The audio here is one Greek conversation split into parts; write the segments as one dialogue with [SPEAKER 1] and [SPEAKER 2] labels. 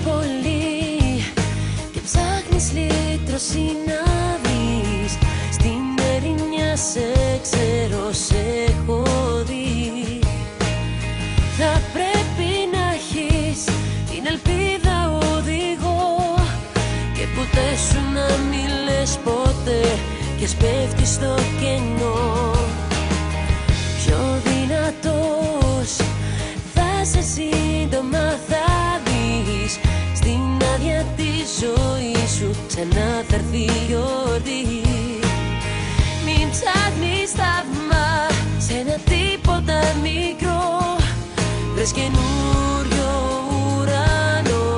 [SPEAKER 1] πολύ και ψάχνεις λύτρωση να βρεις. Στην ερημιά σε ξέρω, σε έχω δει. Θα πρέπει να έχεις την ελπίδα οδηγό και ποτέ σου να μην λες ποτέ και σπέφτεις στο κενό. Πιο δυνατός θα σε σύντομα θα δεις. Στην άδεια τη ζωή σου ξανά θα έρθει η γιορτή. Μην ψάχνεις θαύμα σε ένα τίποτα μικρό. Βρες καινούριο ουρανό.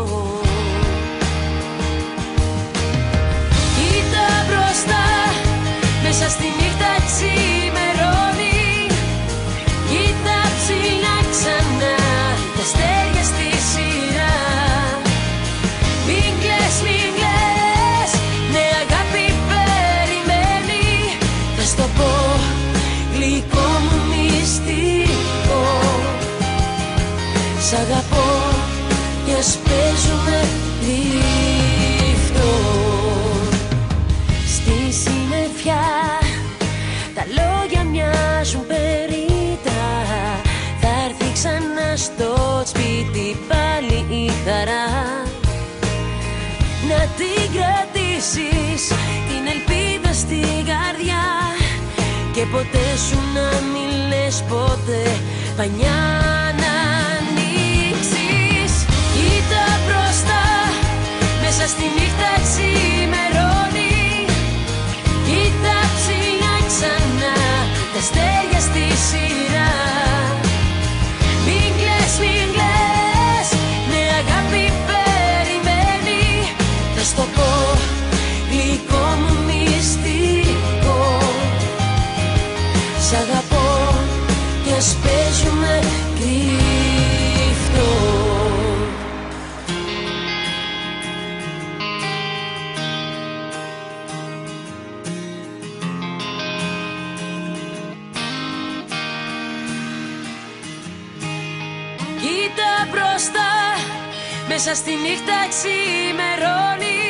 [SPEAKER 1] Κοίτα μπροστά, μέσα στη νύχτα ξημερώνει. Κοίτα ψηλά ξανά, τα αστέρια στη σειρά. Μην κλαις, μην κλαις, ναι αγάπη περιμένει. Θα στο πω, γλυκό μου μυστικό. Σ' αγαπώ κι ας παίζουμε κρυφτό. Στη συννεφιά τα λόγια μοιάζουν περίτρα. Θα έρθει ξανά στο σπίτι πάλι η χαρά. Να την κρατήσεις την ελπίδα στην καρδιά και ποτέ σου να μην λες ποτέ πανιά να ανοίξεις. Κοίτα μπροστά, μέσα στη νύχτα ξημερώνει. Κοίτα ψηλά ξανά, τα αστέρια στη σειρά. Μην κλαις, μην κλαις, ναι αγάπη περιμένει. Θα στο πω, γλυκό μου μυστικό. Σ' αγαπώ κι ας παίζουμε κρυφτό. Κοίτα μπροστά, μέσα στη νύχτα ξημερώνει.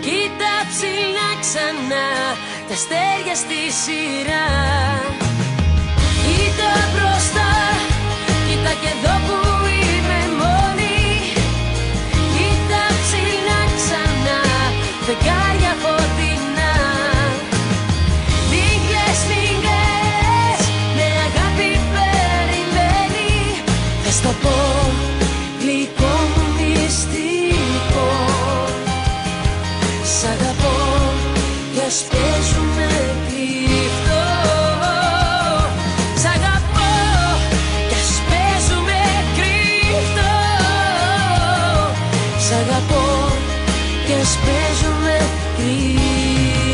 [SPEAKER 1] Κοίτα ψηλά ξανά, τα αστέρια στη σειρά. Κοίτα μπροστά, κοίτα και εδώ που είμαι μόνη. Κοίτα ψηλά ξανά, φεγγάρια φωτεινά. Μην κλαις, μην κλαις, ναι αγάπη περιμένει. Θα στο πω, γλυκό μου μυστικό. Σ' αγαπώ κι ας παίζουμε κρυφτό. Σ' αγαπώ κι ας παίζουμε κρυφτό. Σ' αγαπώ κι ας παίζουμε κρυφτό.